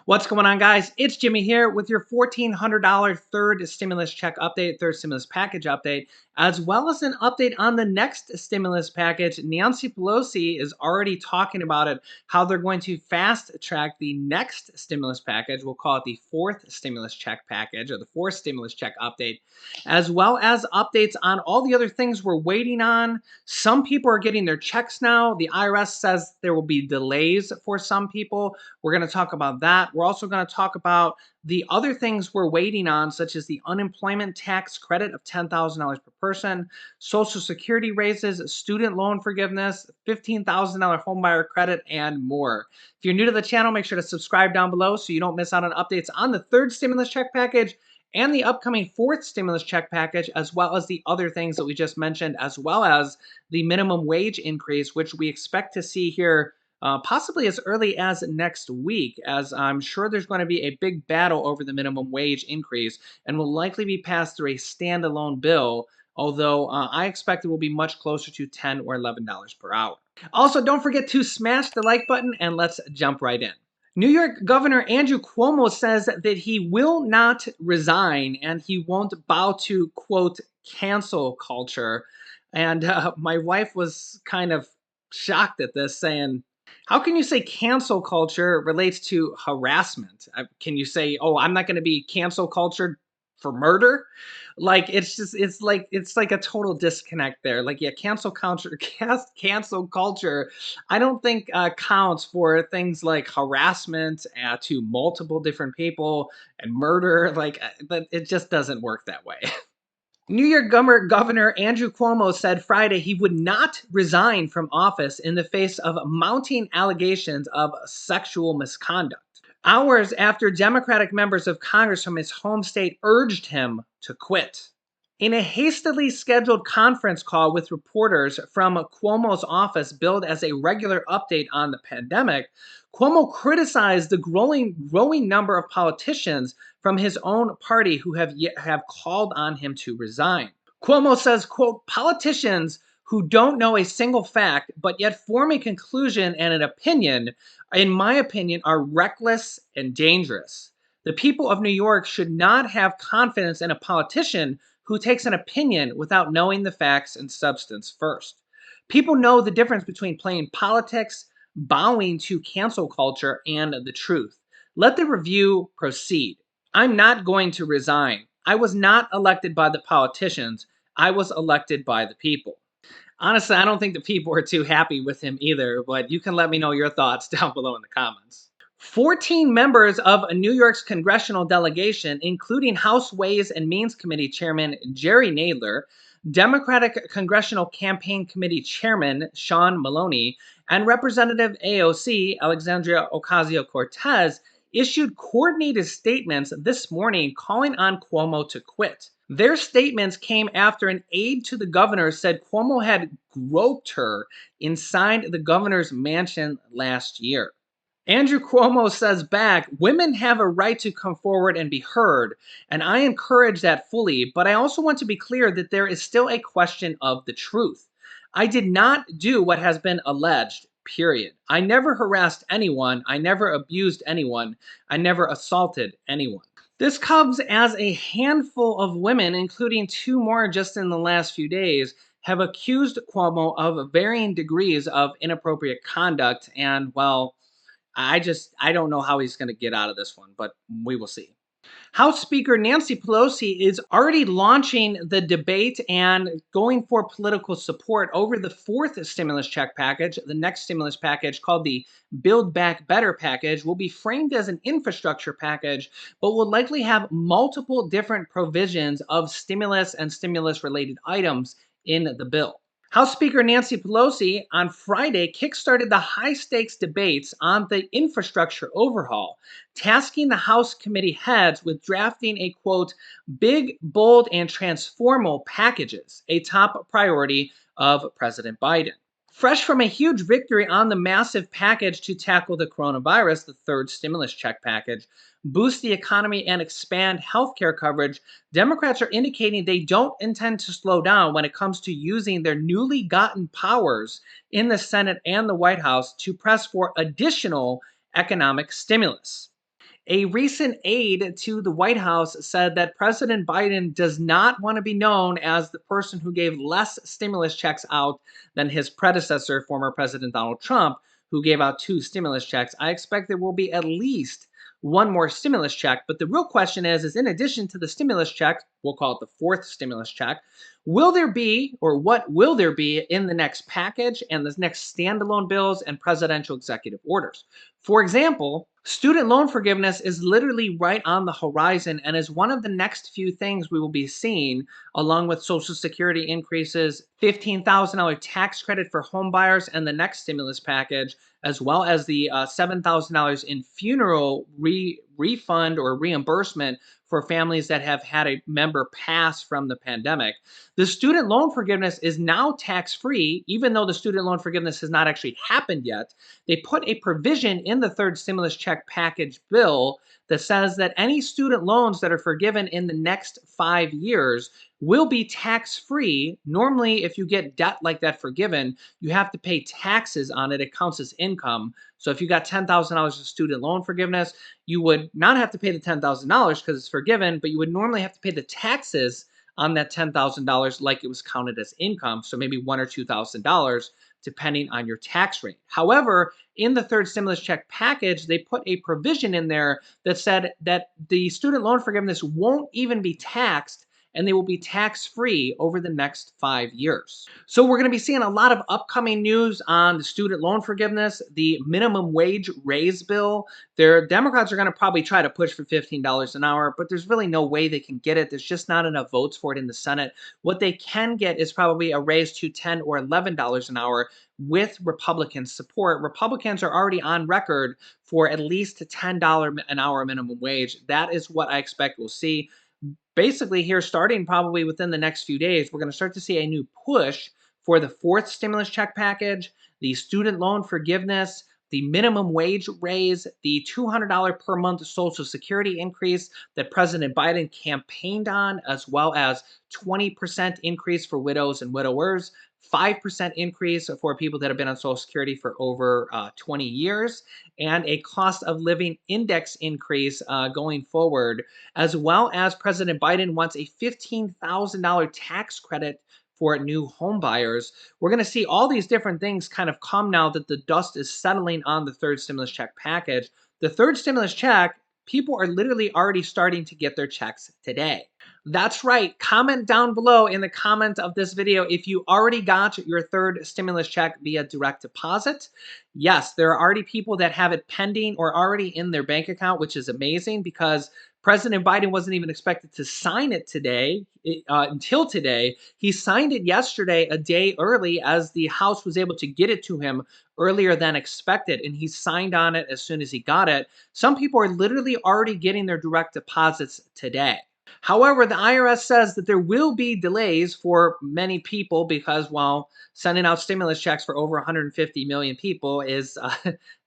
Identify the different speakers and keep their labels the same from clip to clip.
Speaker 1: What's going on, guys? It's Jimmy here with your $1,400 third stimulus check update, third stimulus package update, as well as an update on the next stimulus package. Nancy Pelosi is already talking about it, how they're going to fast track the next stimulus package. We'll call it the fourth stimulus check package or the fourth stimulus check update, as well as updates on all the other things we're waiting on. Some people are getting their checks now. The IRS says there will be delays for some people. We're going to talk about that. We're also going to talk about the other things we're waiting on, such as the unemployment tax credit of $10,000 per person, Social Security raises, student loan forgiveness, $15,000 homebuyer credit, and more. If you're new to the channel, make sure to subscribe down below so you don't miss out on updates on the third stimulus check package and the upcoming fourth stimulus check package, as well as the other things that we just mentioned, as well as the minimum wage increase, which we expect to see here possibly as early as next week, as I'm sure there's going to be a big battle over the minimum wage increase and will likely be passed through a standalone bill, although I expect it will be much closer to $10 or $11 per hour. Also, don't forget to smash the like button and let's jump right in. New York Governor Andrew Cuomo says that he will not resign and he won't bow to, quote, cancel culture. And my wife was kind of shocked at this, saying, how can you say cancel culture relates to harassment? Can you say, oh, I'm not going to be cancel cultured for murder? Like it's like a total disconnect there. Like, yeah, cancel culture, cancel culture, I don't think counts for things like harassment to multiple different people and murder. Like, but it just doesn't work that way. New York Governor Andrew Cuomo said Friday he would not resign from office in the face of mounting allegations of sexual misconduct, hours after Democratic members of Congress from his home state urged him to quit. In a hastily scheduled conference call with reporters from Cuomo's office billed as a regular update on the pandemic, Cuomo criticized the growing number of politicians from his own party who have called on him to resign. Cuomo says, quote, politicians who don't know a single fact but yet form a conclusion and an opinion, in my opinion, are reckless and dangerous. The people of New York should not have confidence in a politician who takes an opinion without knowing the facts and substance first. People know the difference between playing politics, bowing to cancel culture, and the truth. Let the review proceed. I'm not going to resign. I was not elected by the politicians. I was elected by the people. Honestly, I don't think the people are too happy with him either, but you can let me know your thoughts down below in the comments. 14 members of New York's congressional delegation, including House Ways and Means Committee Chairman Jerry Nadler, Democratic Congressional Campaign Committee Chairman Sean Maloney, and Representative AOC Alexandria Ocasio-Cortez, issued coordinated statements this morning calling on Cuomo to quit. Their statements came after an aide to the governor said Cuomo had groped her inside the governor's mansion last year. Andrew Cuomo says back, women have a right to come forward and be heard, and I encourage that fully, but I also want to be clear that there is still a question of the truth. I did not do what has been alleged, period. I never harassed anyone. I never abused anyone. I never assaulted anyone. This comes as a handful of women, including 2 more just in the last few days, have accused Cuomo of varying degrees of inappropriate conduct, and well, I don't know how he's going to get out of this one, but we will see. House Speaker Nancy Pelosi is already launching the debate and going for political support over the fourth stimulus check package. The next stimulus package, called the Build Back Better package, will be framed as an infrastructure package, but will likely have multiple different provisions of stimulus and stimulus-related items in the bill. House Speaker Nancy Pelosi on Friday kickstarted the high-stakes debates on the infrastructure overhaul, tasking the House committee heads with drafting a, quote, big, bold, and transformal packages, a top priority of President Biden. Fresh from a huge victory on the massive package to tackle the coronavirus, the third stimulus check package, boost the economy and expand healthcare coverage, Democrats are indicating they don't intend to slow down when it comes to using their newly gotten powers in the Senate and the White House to press for additional economic stimulus. A recent aide to the White House said that President Biden does not want to be known as the person who gave less stimulus checks out than his predecessor, former President Donald Trump, who gave out 2 stimulus checks. I expect there will be at least one more stimulus check. But the real question is in addition to the stimulus check, we'll call it the fourth stimulus check, will there be, or what will there be in the next package and the next standalone bills and presidential executive orders? For example, student loan forgiveness is literally right on the horizon and is one of the next few things we will be seeing, along with Social Security increases, $15,000 tax credit for home buyers, and the next stimulus package, as well as the $7,000 in funeral refund or reimbursement for families that have had a member pass from the pandemic. The student loan forgiveness is now tax free, even though the student loan forgiveness has not actually happened yet. They put a provision in the third stimulus check package bill that says that any student loans that are forgiven in the next 5 years will be tax free. Normally, if you get debt like that forgiven, you have to pay taxes on it. It counts as income. So if you got $10,000 of student loan forgiveness, you would not have to pay the $10,000 because it's forgiven, but you would normally have to pay the taxes on that $10,000 like it was counted as income. So maybe $1,000 or $2,000 depending on your tax rate. However, in the third stimulus check package, they put a provision in there that said that the student loan forgiveness won't even be taxed and they will be tax-free over the next 5 years. So we're going to be seeing a lot of upcoming news on the student loan forgiveness, the minimum wage raise bill. Democrats are going to probably try to push for $15 an hour, but there's really no way they can get it. There's just not enough votes for it in the Senate. What they can get is probably a raise to $10 or $11 an hour with Republican support. Republicans are already on record for at least $10 an hour minimum wage. That is what I expect we'll see. Basically, here starting probably within the next few days, we're going to start to see a new push for the fourth stimulus check package, the student loan forgiveness, the minimum wage raise, the $200 per month Social Security increase that President Biden campaigned on, as well as 20% increase for widows and widowers, 5% increase for people that have been on Social Security for over 20 years, and a cost of living index increase going forward, as well as President Biden wants a $15,000 tax credit for new home buyers. We're going to see all these different things kind of come now that the dust is settling on the third stimulus check package. The third stimulus check, people are literally already starting to get their checks today. That's right. Comment down below in the comment of this video if you already got your third stimulus check via direct deposit. Yes, there are already people that have it pending or already in their bank account, which is amazing because President Biden wasn't even expected to sign it today, until today. He signed it yesterday, a day early, as the House was able to get it to him earlier than expected, and he signed on it as soon as he got it. Some people are literally already getting their direct deposits today. However, the IRS says that there will be delays for many people because, well, sending out stimulus checks for over 150 million people is,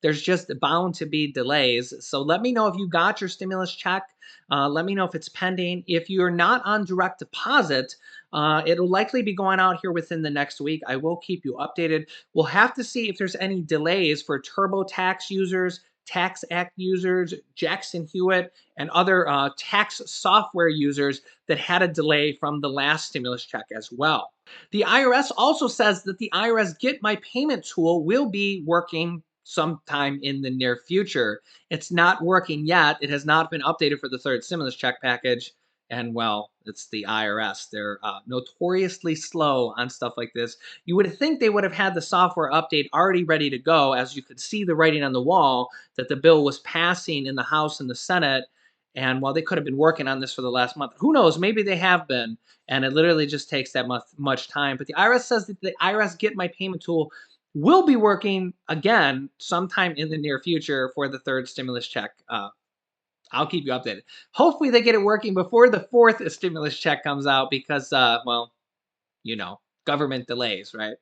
Speaker 1: there's just bound to be delays. So let me know if you got your stimulus check. Let me know if it's pending. If you're not on direct deposit, it'll likely be going out here within the next week. I will keep you updated. We'll have to see if there's any delays for TurboTax users, Tax Act users, Jackson Hewitt, and other tax software users that had a delay from the last stimulus check as well. The IRS also says that the IRS Get My Payment tool will be working sometime in the near future. It's not working yet. It has not been updated for the third stimulus check package. And well, it's the IRS. They're notoriously slow on stuff like this. You would think they would have had the software update already ready to go, as you could see the writing on the wall that the bill was passing in the House and the Senate. And well, they could have been working on this for the last month. Who knows? Maybe they have been. And it literally just takes that much time. But the IRS says that the IRS Get My Payment tool will be working again sometime in the near future for the third stimulus check. I'll keep you updated. Hopefully they get it working before the fourth stimulus check comes out because, well, you know, government delays, right?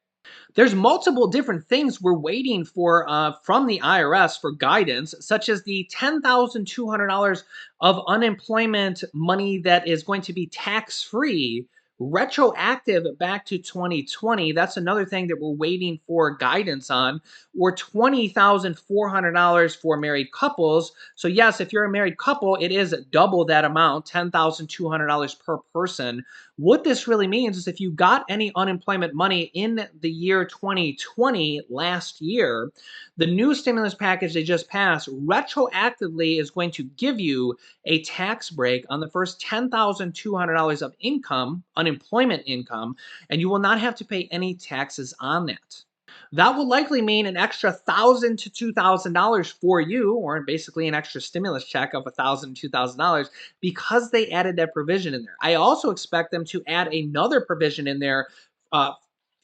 Speaker 1: There's multiple different things we're waiting for from the IRS for guidance, such as the $10,200 of unemployment money that is going to be tax-free retroactive back to 2020. That's another thing that we're waiting for guidance on, or $20,400 for married couples. So, yes, if you're a married couple, it is double that amount, $10,200 per person. What this really means is if you got any unemployment money in the year 2020, last year, the new stimulus package they just passed retroactively is going to give you a tax break on the first $10,200 of income, unemployment income, and you will not have to pay any taxes on that. That will likely mean an extra $1,000 to $2,000 for you, or basically an extra stimulus check of $1,000 to $2,000 because they added that provision in there. I also expect them to add another provision in there uh,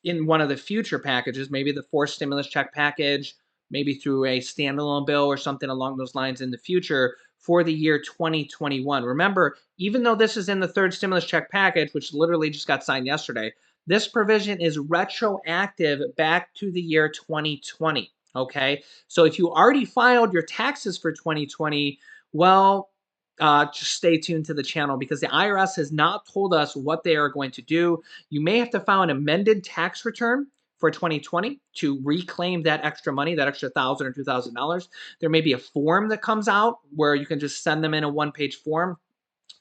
Speaker 1: in one of the future packages, maybe the fourth stimulus check package, maybe through a standalone bill or something along those lines in the future for the year 2021. Remember, even though this is in the third stimulus check package, which literally just got signed yesterday, this provision is retroactive back to the year 2020. Okay. So if you already filed your taxes for 2020, well, just stay tuned to the channel because the IRS has not told us what they are going to do. You may have to file an amended tax return for 2020 to reclaim that extra money, that extra $1,000 or $2,000. There may be a form that comes out where you can just send them in a one-page form.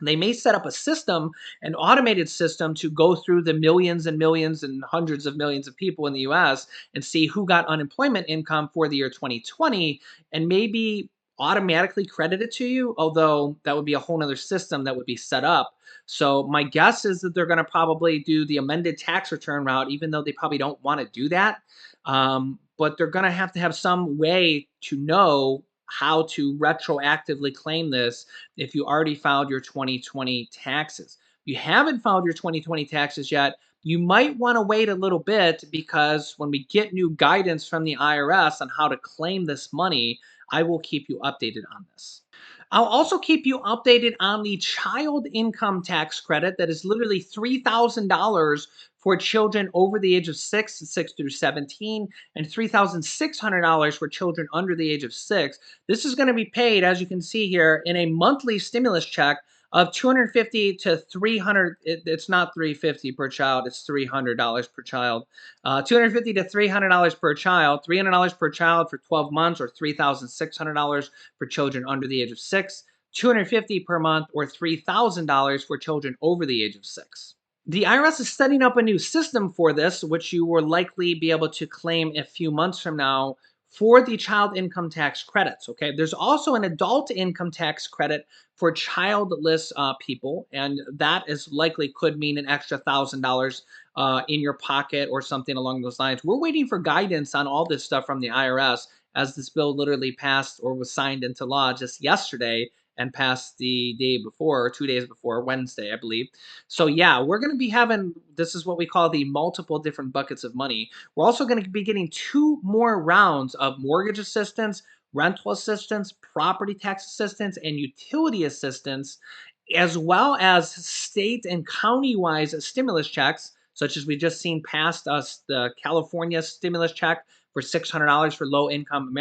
Speaker 1: They may set up a system, an automated system, to go through the millions and millions and hundreds of millions of people in the US and see who got unemployment income for the year 2020 and maybe automatically credit it to you, although that would be a whole nother system that would be set up. So my guess is that they're going to probably do the amended tax return route, even though they probably don't want to do that. But they're going to have some way to know how to retroactively claim this if you already filed your 2020 taxes. If you haven't filed your 2020 taxes yet, you might want to wait a little bit because when we get new guidance from the IRS on how to claim this money, I will keep you updated on this. I'll also keep you updated on the child income tax credit that is literally $3,000 for children over the age of 6 through 17, and $3,600 for children under the age of 6. This is going to be paid, as you can see here, in a monthly stimulus check of 250 to 300. It's not 350 per child, it's $300 per child. 250 to $300 per child, $300 per child for 12 months, or $3,600 for children under the age of 6, 250 per month, or $3,000 for children over the age of 6. The IRS is setting up a new system for this, which you will likely be able to claim a few months from now for the child income tax credits. Okay, there's also an adult income tax credit for childless people, and that is likely could mean an extra $1,000 in your pocket or something along those lines. We're waiting for guidance on all this stuff from the IRS as this bill literally passed or was signed into law just yesterday and passed the day before, or 2 days before, Wednesday, I believe. So yeah, we're going to be having, this is what we call the multiple different buckets of money. We're also going to be getting 2 more rounds of mortgage assistance, rental assistance, property tax assistance, and utility assistance, as well as state and county-wise stimulus checks, such as we just seen passed us the California stimulus check for $600 for low-income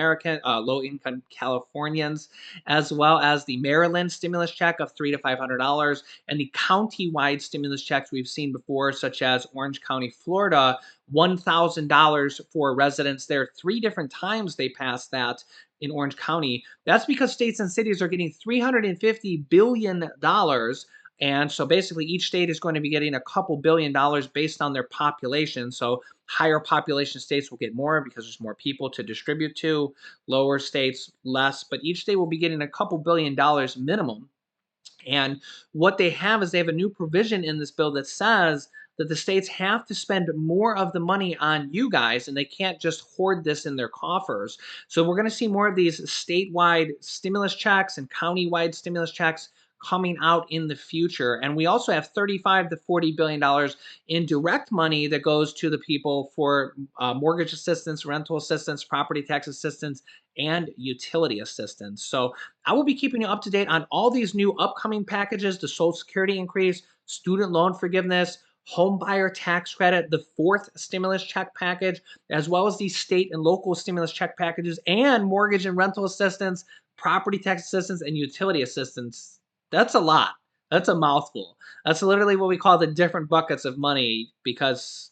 Speaker 1: Californians, as well as the Maryland stimulus check of $300 to $500, and the county-wide stimulus checks we've seen before, such as Orange County, Florida, $1,000 for residents there. 3 different times they passed that in Orange County. That's because states and cities are getting $350 billion. And so basically each state is going to be getting a couple $1 billion based on their population. So higher population states will get more because there's more people to distribute to, lower states less, but each state will be getting a couple $1 billion minimum. And what they have is they have a new provision in this bill that says that the states have to spend more of the money on you guys and they can't just hoard this in their coffers. So we're going to see more of these statewide stimulus checks and countywide stimulus checks coming out in the future. And we also have $35 to $40 billion in direct money that goes to the people for mortgage assistance, rental assistance, property tax assistance, and utility assistance. So I will be keeping you up to date on all these new upcoming packages, the Social Security increase, student loan forgiveness, home buyer tax credit, the fourth stimulus check package, as well as the state and local stimulus check packages, and mortgage and rental assistance, property tax assistance, and utility assistance. That's a lot. That's a mouthful. That's literally what we call the different buckets of money because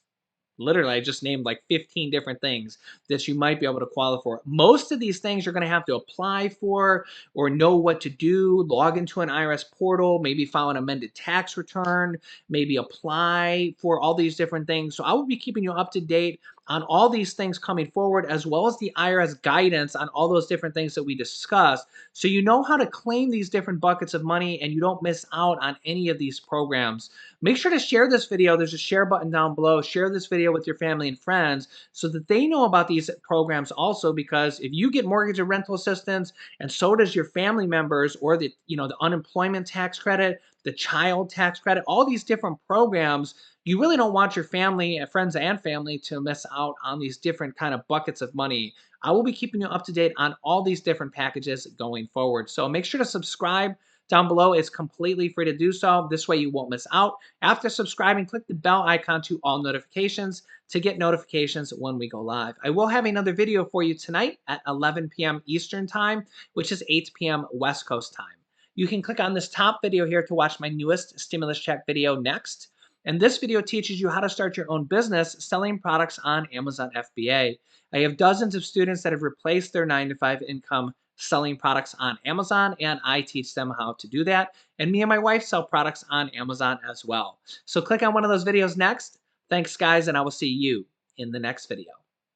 Speaker 1: literally, I just named like 15 different things that you might be able to qualify for. Most of these things you're going to have to apply for or know what to do, log into an IRS portal, maybe file an amended tax return, maybe apply for all these different things. So I will be keeping you up to date on all these things coming forward, as well as the IRS guidance on all those different things that we discussed. So you know how to claim these different buckets of money and you don't miss out on any of these programs. Make sure to share this video. There's a share button down below. Share this video with your family and friends so that they know about these programs also, because if you get mortgage or rental assistance and so does your family members, or the unemployment tax credit, the child tax credit, all these different programs, you really don't want your family and friends and family to miss out on these different kind of buckets of money. I will be keeping you up to date on all these different packages going forward. So make sure to subscribe down below. It's completely free to do so. This way you won't miss out. After subscribing, click the bell icon to all notifications to get notifications when we go live. I will have another video for you tonight at 11 p.m. Eastern Time, which is 8 p.m. West Coast Time. You can click on this top video here to watch my newest stimulus check video next. And this video teaches you how to start your own business selling products on Amazon FBA. I have dozens of students that have replaced their 9-to-5 income selling products on Amazon, and I teach them how to do that. And me and my wife sell products on Amazon as well. So click on one of those videos next. Thanks, guys, and I will see you in the next video.